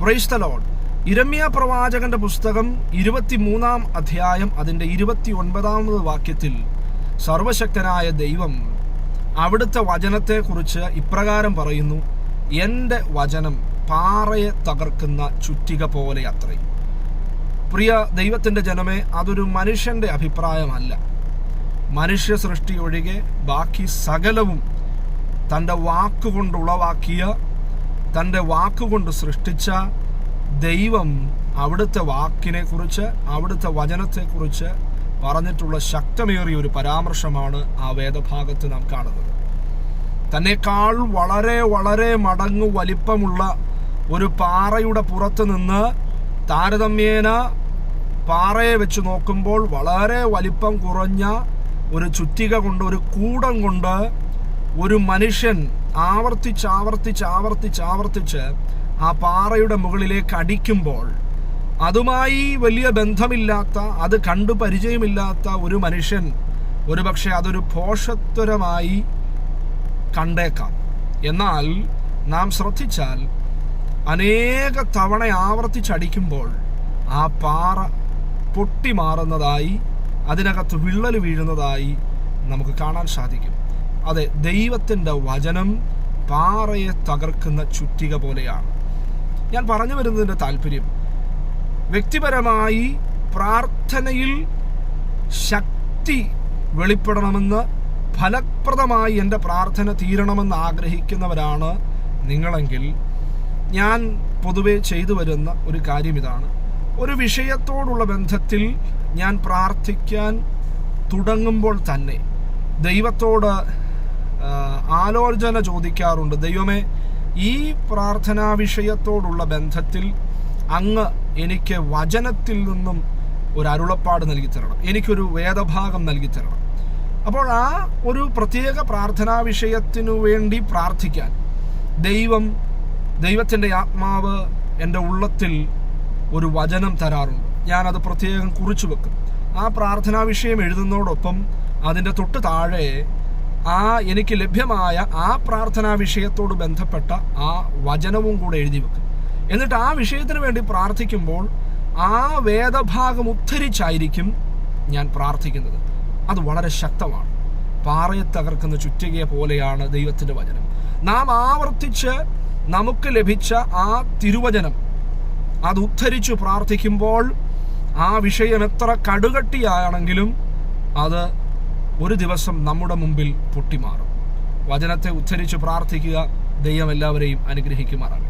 Praise the Lord. യിരെമ്യാ പ്രവാചകന്റെ പുസ്തകം 23-ാം അധ്യായം അതിൻ്റെ 29-ാമത് വാക്യത്തിൽ സർവശക്തനായ ദൈവം അവിടുത്തെ വചനത്തെക്കുറിച്ച് ഇപ്രകാരം പറയുന്നു: എൻ്റെ വചനം പാറയെ തകർക്കുന്ന ചുറ്റിക പോലെ അത്രയും. പ്രിയ ദൈവത്തിൻ്റെ ജനമേ, അതൊരു മനുഷ്യൻ്റെ അഭിപ്രായമല്ല. മനുഷ്യ സൃഷ്ടി ഒഴികെ ബാക്കി സകലവും തൻ്റെ വാക്കുകൊണ്ട് ഉളവാക്കിയ, തൻ്റെ വാക്കുകൊണ്ട് സൃഷ്ടിച്ച ദൈവം അവിടുത്തെ വാക്കിനെക്കുറിച്ച്, അവിടുത്തെ വചനത്തെക്കുറിച്ച് പറഞ്ഞിട്ടുള്ള ശക്തമേറിയ ഒരു പരാമർശമാണ് ആ വേദഭാഗത്ത് നാം കാണുന്നത്. തന്നെക്കാൾ വളരെ വളരെ മടങ്ങ് വലിപ്പമുള്ള ഒരു പാറയുടെ പുറത്ത് നിന്ന് താരതമ്യേന പാറയെ വെച്ച് നോക്കുമ്പോൾ വളരെ വലിപ്പം കുറഞ്ഞ ഒരു ചുറ്റിക കൊണ്ട്, ഒരു കൂടം കൊണ്ട് ഒരു മനുഷ്യൻ ആവർത്തിച്ച് ആ പാറയുടെ മുകളിലേക്ക് അടിക്കുമ്പോൾ അതുമായി വലിയ ബന്ധമില്ലാത്ത, അത് കണ്ടു പരിചയമില്ലാത്ത ഒരു മനുഷ്യൻ ഒരുപക്ഷെ അതൊരു പോഷത്വരമായി കണ്ടേക്കാം. എന്നാൽ നാം ശ്രദ്ധിച്ചാൽ അനേക തവണ ആവർത്തിച്ചടിക്കുമ്പോൾ ആ പാറ പൊട്ടിമാറുന്നതായി, അതിനകത്ത് വിള്ളൽ വീഴുന്നതായി നമുക്ക് കാണാൻ സാധിക്കും. അതെ, ദൈവത്തിൻ്റെ വചനം പാറയെ തകർക്കുന്ന ചുറ്റിക പോലെയാണ്. ഞാൻ പറഞ്ഞു വരുന്നതിൻ്റെ താല്പര്യം, വ്യക്തിപരമായി പ്രാർത്ഥനയിൽ ശക്തി വെളിപ്പെടണമെന്ന്, ഫലപ്രദമായി എൻ്റെ പ്രാർത്ഥന തീരണമെന്ന് ആഗ്രഹിക്കുന്നവരാണ് നിങ്ങളെങ്കിൽ ഞാൻ പൊതുവെ ചെയ്തു വരുന്ന ഒരു കാര്യം ഇതാണ്: ഒരു വിഷയത്തോടുള്ള ബന്ധത്തിൽ ഞാൻ പ്രാർത്ഥിക്കാൻ തുടങ്ങുമ്പോൾ തന്നെ ദൈവത്തോട് ആലോചന ചോദിക്കാറുണ്ട്. ദൈവമേ, ഈ പ്രാർത്ഥനാ വിഷയത്തോടുള്ള ബന്ധത്തിൽ അങ്ങ് എനിക്ക് വചനത്തിൽ നിന്നും ഒരു അരുളപ്പാട് നൽകി തരണം, എനിക്കൊരു വേദഭാഗം നൽകി തരണം. അപ്പോൾ ആ ഒരു പ്രത്യേക പ്രാർത്ഥനാ വിഷയത്തിനു വേണ്ടി പ്രാർത്ഥിക്കാൻ ദൈവത്തിൻ്റെ ആത്മാവ് എൻ്റെ ഉള്ളത്തിൽ ഒരു വചനം തരാറുണ്ട്. ഞാനത് പ്രത്യേകം കുറിച്ചു വെക്കും. ആ പ്രാർത്ഥനാ വിഷയം എഴുതുന്നതോടൊപ്പം അതിൻ്റെ തൊട്ട് താഴെ എനിക്ക് ലഭ്യമായ ആ പ്രാർത്ഥനാ വിഷയത്തോട് ബന്ധപ്പെട്ട ആ വചനവും കൂടെ എഴുതി വെക്കും. എന്നിട്ട് ആ വിഷയത്തിന് വേണ്ടി പ്രാർത്ഥിക്കുമ്പോൾ ആ വേദഭാഗം ഉദ്ധരിച്ചായിരിക്കും ഞാൻ പ്രാർത്ഥിക്കുന്നത്. അത് വളരെ ശക്തമാണ്. പാറയെ തകർക്കുന്ന ചുറ്റികയെ പോലെയാണ് ദൈവത്തിൻ്റെ വചനം. നാം ആവർത്തിച്ച് നമുക്ക് ലഭിച്ച ആ തിരുവചനം അത് ഉദ്ധരിച്ചു പ്രാർത്ഥിക്കുമ്പോൾ ആ വിഷയം എത്ര കടുകട്ടിയാണെങ്കിലും അത് ഒരു ദിവസം നമ്മുടെ മുമ്പിൽ പൊട്ടിമാറും. വചനത്തെ ഉദ്ധരിച്ച് പ്രാർത്ഥിക്കുക. ദൈവം എല്ലാവരെയും അനുഗ്രഹിക്കുമാറാകട്ടെ.